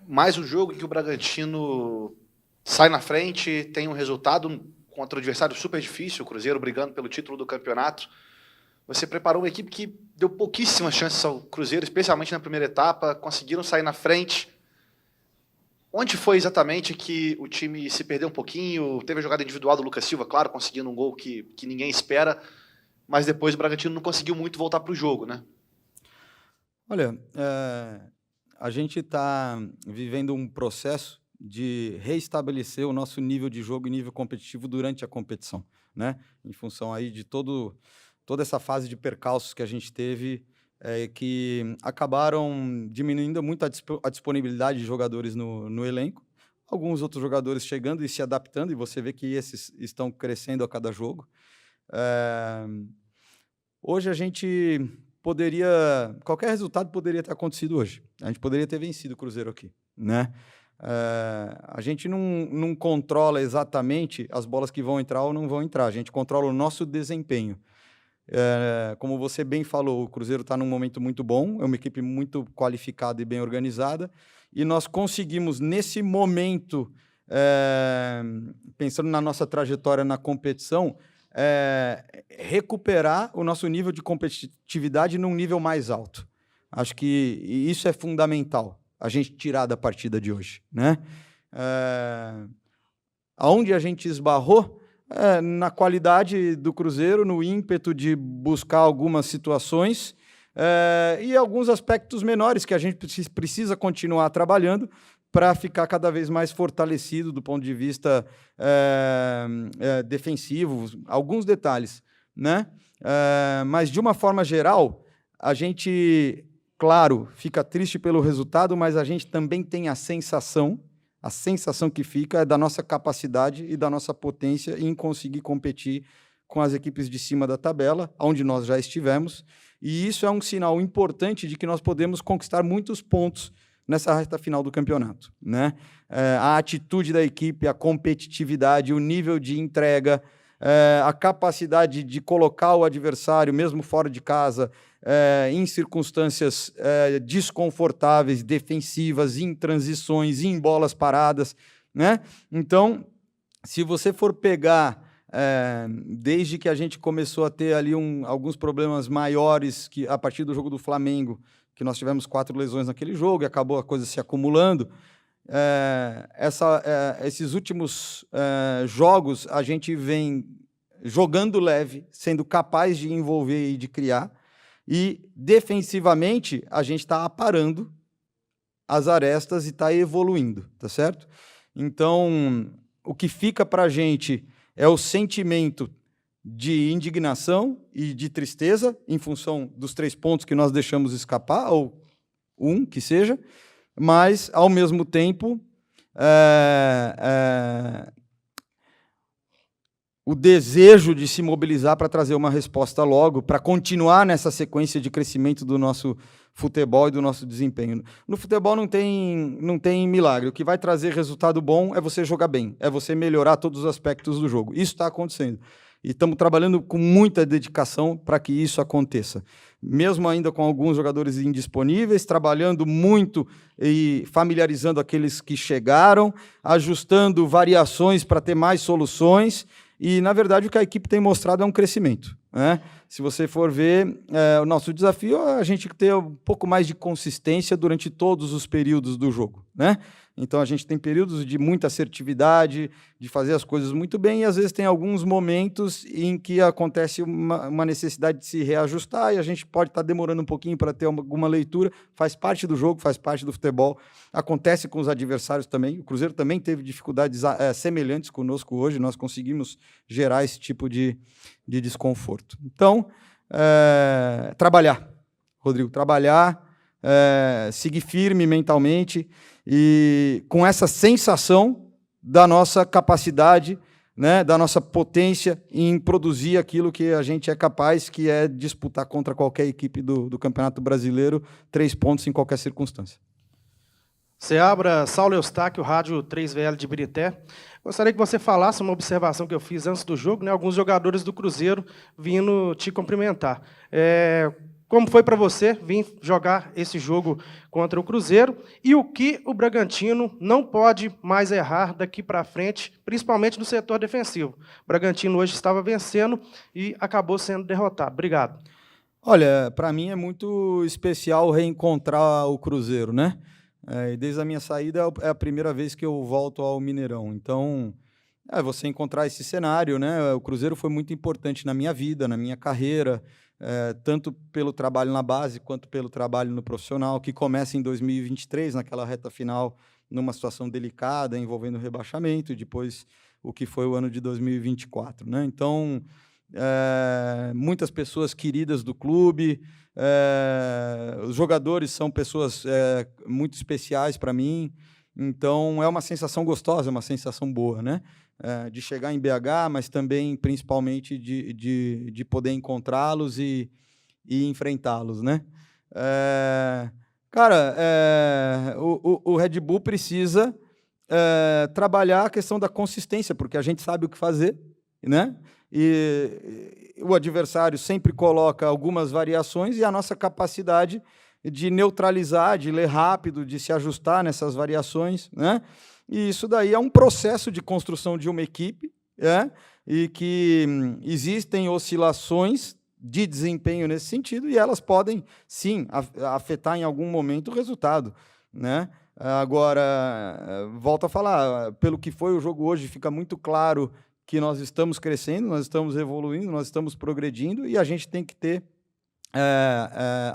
mais um jogo em que o Bragantino sai na frente, tem um resultado contra um adversário super difícil, o Cruzeiro brigando pelo título do campeonato. Você preparou uma equipe que deu pouquíssimas chances ao Cruzeiro, especialmente na primeira etapa, conseguiram sair na frente. Onde foi exatamente que o time se perdeu um pouquinho? Teve a jogada individual do Lucas Silva, claro, conseguindo um gol que ninguém espera, mas depois o Bragantino não conseguiu muito voltar para o jogo, né? Olha, a gente está vivendo um processo de reestabelecer o nosso nível de jogo e nível competitivo durante a competição, né? Em função aí de toda essa fase de percalços que a gente teve, que acabaram diminuindo muito a disponibilidade de jogadores no elenco. Alguns outros jogadores chegando e se adaptando, e você vê que esses estão crescendo a cada jogo. Hoje a gente qualquer resultado poderia ter acontecido hoje. A gente poderia ter vencido o Cruzeiro aqui, né? A gente não controla exatamente as bolas que vão entrar ou não vão entrar. A gente controla o nosso desempenho. Como você bem falou, o Cruzeiro está num momento muito bom, é uma equipe muito qualificada e bem organizada, e nós conseguimos, nesse momento, pensando na nossa trajetória na competição, recuperar o nosso nível de competitividade num nível mais alto. Acho que isso é fundamental, a gente tirar da partida de hoje, né? Aonde a gente esbarrou na qualidade do Cruzeiro, no ímpeto de buscar algumas situações e alguns aspectos menores que a gente precisa continuar trabalhando para ficar cada vez mais fortalecido do ponto de vista defensivo, alguns detalhes, né? Mas, de uma forma geral, a gente, claro, fica triste pelo resultado, mas a gente também tem a sensação que fica é da nossa capacidade e da nossa potência em conseguir competir com as equipes de cima da tabela, onde nós já estivemos, e isso é um sinal importante de que nós podemos conquistar muitos pontos nessa reta final do campeonato, né? A atitude da equipe, a competitividade, o nível de entrega, a capacidade de colocar o adversário, mesmo fora de casa, em circunstâncias desconfortáveis, defensivas, em transições, em bolas paradas, né? Então, se você for pegar, desde que a gente começou a ter ali alguns problemas maiores, que a partir do jogo do Flamengo, que nós tivemos 4 lesões naquele jogo e acabou a coisa se acumulando, esses últimos jogos a gente vem jogando leve, sendo capaz de envolver e de criar, e defensivamente a gente está aparando as arestas e está evoluindo, tá certo? Então, o que fica para a gente é o sentimento de indignação e de tristeza em função dos 3 pontos que nós deixamos escapar, ou um que seja, mas, ao mesmo tempo, o desejo de se mobilizar para trazer uma resposta logo, para continuar nessa sequência de crescimento do nosso futebol e do nosso desempenho. No futebol não tem milagre. O que vai trazer resultado bom é você jogar bem, é você melhorar todos os aspectos do jogo. Isso está acontecendo. E estamos trabalhando com muita dedicação para que isso aconteça. Mesmo ainda com alguns jogadores indisponíveis, trabalhando muito e familiarizando aqueles que chegaram, ajustando variações para ter mais soluções. E, na verdade, o que a equipe tem mostrado é um crescimento, né? Se você for ver, o nosso desafio é a gente ter um pouco mais de consistência durante todos os períodos do jogo, né? Então, a gente tem períodos de muita assertividade, de fazer as coisas muito bem, e às vezes tem alguns momentos em que acontece uma necessidade de se reajustar, e a gente pode estar demorando um pouquinho para ter alguma leitura, faz parte do jogo, faz parte do futebol, acontece com os adversários também. O Cruzeiro também teve dificuldades semelhantes conosco hoje, nós conseguimos gerar esse tipo de desconforto. Então, trabalhar, Rodrigo, trabalhar, seguir firme mentalmente e com essa sensação da nossa capacidade, né, da nossa potência em produzir aquilo que a gente é capaz, que é disputar contra qualquer equipe do Campeonato Brasileiro 3 pontos em qualquer circunstância. Seabra, Saulo Eustáquio, Rádio 3VL de Ibirité. Gostaria que você falasse uma observação que eu fiz antes do jogo, né? Alguns jogadores do Cruzeiro vindo te cumprimentar. como foi para você vir jogar esse jogo contra o Cruzeiro e o que o Bragantino não pode mais errar daqui para frente, principalmente no setor defensivo. O Bragantino hoje estava vencendo e acabou sendo derrotado. Obrigado. Olha, para mim é muito especial reencontrar o Cruzeiro, né? E desde a minha saída é a primeira vez que eu volto ao Mineirão. Então, você encontrar esse cenário, né? O Cruzeiro foi muito importante na minha vida, na minha carreira, tanto pelo trabalho na base quanto pelo trabalho no profissional, que começa em 2023, naquela reta final, numa situação delicada, envolvendo rebaixamento, e depois o que foi o ano de 2024, né? Então, muitas pessoas queridas do clube, os jogadores são pessoas muito especiais para mim, então é uma sensação gostosa, é uma sensação boa, né? De chegar em BH, mas também, principalmente, de poder encontrá-los e enfrentá-los, né? Cara, o Red Bull precisa trabalhar a questão da consistência, porque a gente sabe o que fazer, né? E o adversário sempre coloca algumas variações e a nossa capacidade de neutralizar, de ler rápido, de se ajustar nessas variações, né? E isso daí é um processo de construção de uma equipe, e que existem oscilações de desempenho nesse sentido e elas podem, sim, afetar em algum momento o resultado, né? Agora, volto a falar, pelo que foi o jogo hoje, fica muito claro que nós estamos crescendo, nós estamos evoluindo, nós estamos progredindo e a gente tem que ter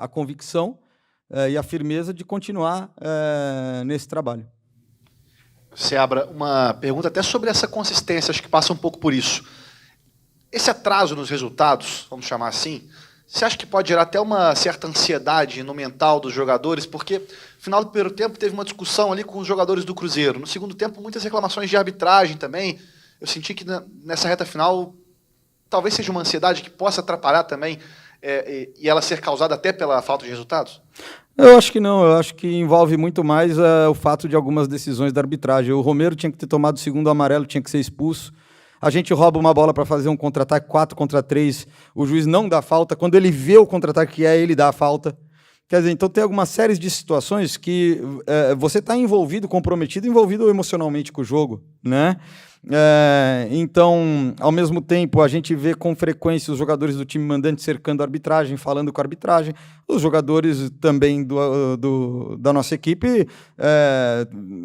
a convicção e a firmeza de continuar nesse trabalho. Seabra, uma pergunta até sobre essa consistência, acho que passa um pouco por isso. Esse atraso nos resultados, vamos chamar assim, você acha que pode gerar até uma certa ansiedade no mental dos jogadores? Porque no final do primeiro tempo teve uma discussão ali com os jogadores do Cruzeiro. No segundo tempo, muitas reclamações de arbitragem também. Eu senti que nessa reta final talvez seja uma ansiedade que possa atrapalhar também e ela ser causada até pela falta de resultados? Eu acho que não, eu acho que envolve muito mais o fato de algumas decisões da arbitragem. O Romero tinha que ter tomado o segundo amarelo, tinha que ser expulso. A gente rouba uma bola para fazer um contra-ataque 4 contra 3, o juiz não dá falta. Quando ele vê o contra-ataque que ele dá a falta. Quer dizer, então tem algumas séries de situações que você está envolvido, comprometido, envolvido emocionalmente com o jogo, né? Então, ao mesmo tempo, a gente vê com frequência os jogadores do time mandante cercando a arbitragem, falando com a arbitragem. Os jogadores também da nossa equipe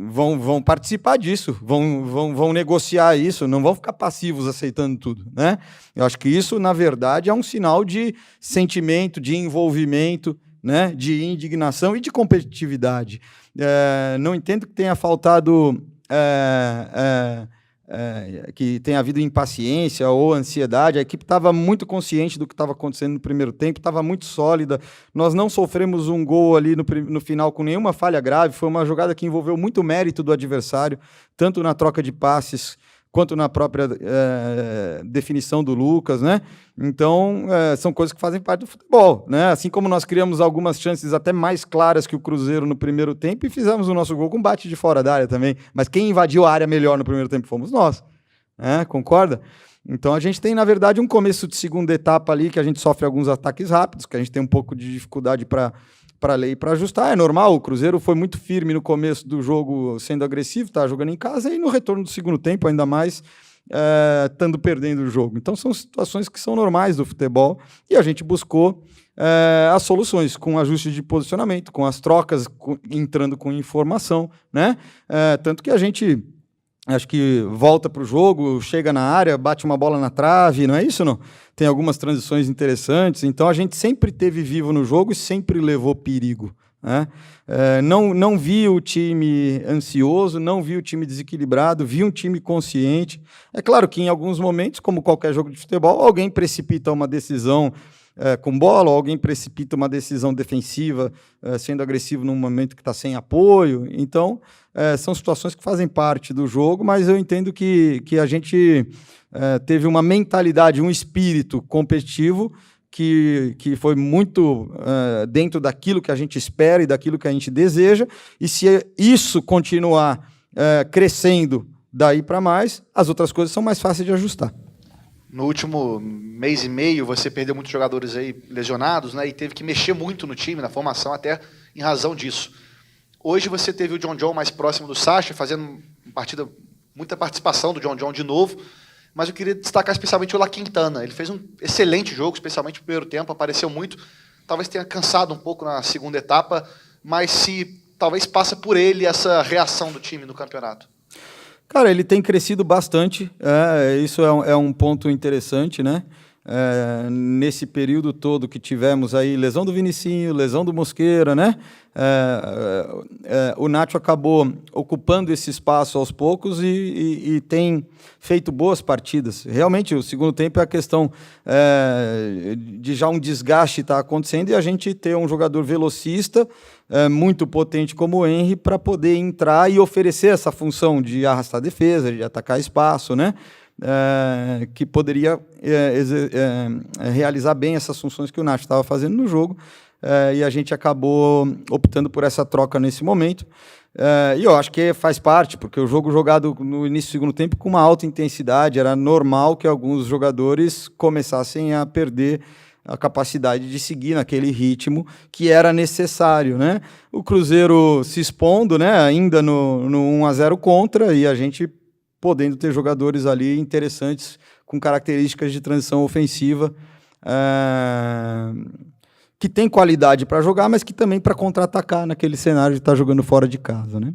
vão participar disso, vão negociar isso, não vão ficar passivos aceitando tudo, né? Eu acho que isso, na verdade, é um sinal de sentimento, de envolvimento, né? De indignação e de competitividade. Não entendo que tenha faltado... que tenha havido impaciência ou ansiedade. A equipe estava muito consciente do que estava acontecendo no primeiro tempo, estava muito sólida. Nós não sofremos um gol ali no final com nenhuma falha grave. Foi uma jogada que envolveu muito mérito do adversário, tanto na troca de passes quanto na própria definição do Lucas, né? Então, são coisas que fazem parte do futebol, né? Assim como nós criamos algumas chances até mais claras que o Cruzeiro no primeiro tempo e fizemos o nosso gol com bate de fora da área também, mas quem invadiu a área melhor no primeiro tempo fomos nós, né? Concorda? Então, a gente tem, na verdade, um começo de segunda etapa ali, que a gente sofre alguns ataques rápidos, que a gente tem um pouco de dificuldade para ler e para ajustar. É normal, o Cruzeiro foi muito firme no começo do jogo, sendo agressivo, tá jogando em casa, e no retorno do segundo tempo, ainda mais, estando perdendo o jogo. Então, são situações que são normais do futebol, e a gente buscou as soluções, com ajuste de posicionamento, com as trocas, entrando com informação, né? Tanto que a gente... Acho que volta para o jogo, chega na área, bate uma bola na trave, não é isso, não? Tem algumas transições interessantes. Então, a gente sempre teve vivo no jogo e sempre levou perigo, né? Não vi o time ansioso, não vi o time desequilibrado, vi um time consciente. É claro que, em alguns momentos, como qualquer jogo de futebol, alguém precipita uma decisão com bola, ou alguém precipita uma decisão defensiva, sendo agressivo num momento que está sem apoio. Então, são situações que fazem parte do jogo, mas eu entendo que a gente teve uma mentalidade, um espírito competitivo que foi muito dentro daquilo que a gente espera e daquilo que a gente deseja, e se isso continuar crescendo daí para mais, as outras coisas são mais fáceis de ajustar. No último mês e meio, você perdeu muitos jogadores aí lesionados, né? E teve que mexer muito no time, na formação, até em razão disso. Hoje você teve o John mais próximo do Sacha, fazendo uma partida, muita participação do John de novo, mas eu queria destacar especialmente o La Quintana. Ele fez um excelente jogo, especialmente no primeiro tempo, apareceu muito. Talvez tenha cansado um pouco na segunda etapa, mas se talvez passa por ele essa reação do time no campeonato. Cara, ele tem crescido bastante, isso é um ponto interessante, né? Nesse período todo que tivemos aí, lesão do Vinicinho, lesão do Mosquera, né? O Nacho acabou ocupando esse espaço aos poucos e tem feito boas partidas. Realmente, o segundo tempo é a questão de já um desgaste estar acontecendo e a gente ter um jogador velocista, muito potente como o Henry, para poder entrar e oferecer essa função de arrastar a defesa, de atacar espaço, né? Que poderia realizar bem essas funções que o Nacho estava fazendo no jogo, e a gente acabou optando por essa troca nesse momento. E eu acho que faz parte, porque o jogo jogado no início do segundo tempo com uma alta intensidade, era normal que alguns jogadores começassem a perder a capacidade de seguir naquele ritmo que era necessário, né? O Cruzeiro se expondo, né, ainda no 1-0 contra, e a gente podendo ter jogadores ali interessantes com características de transição ofensiva, que tem qualidade para jogar, mas que também para contra-atacar naquele cenário de estar jogando fora de casa, né?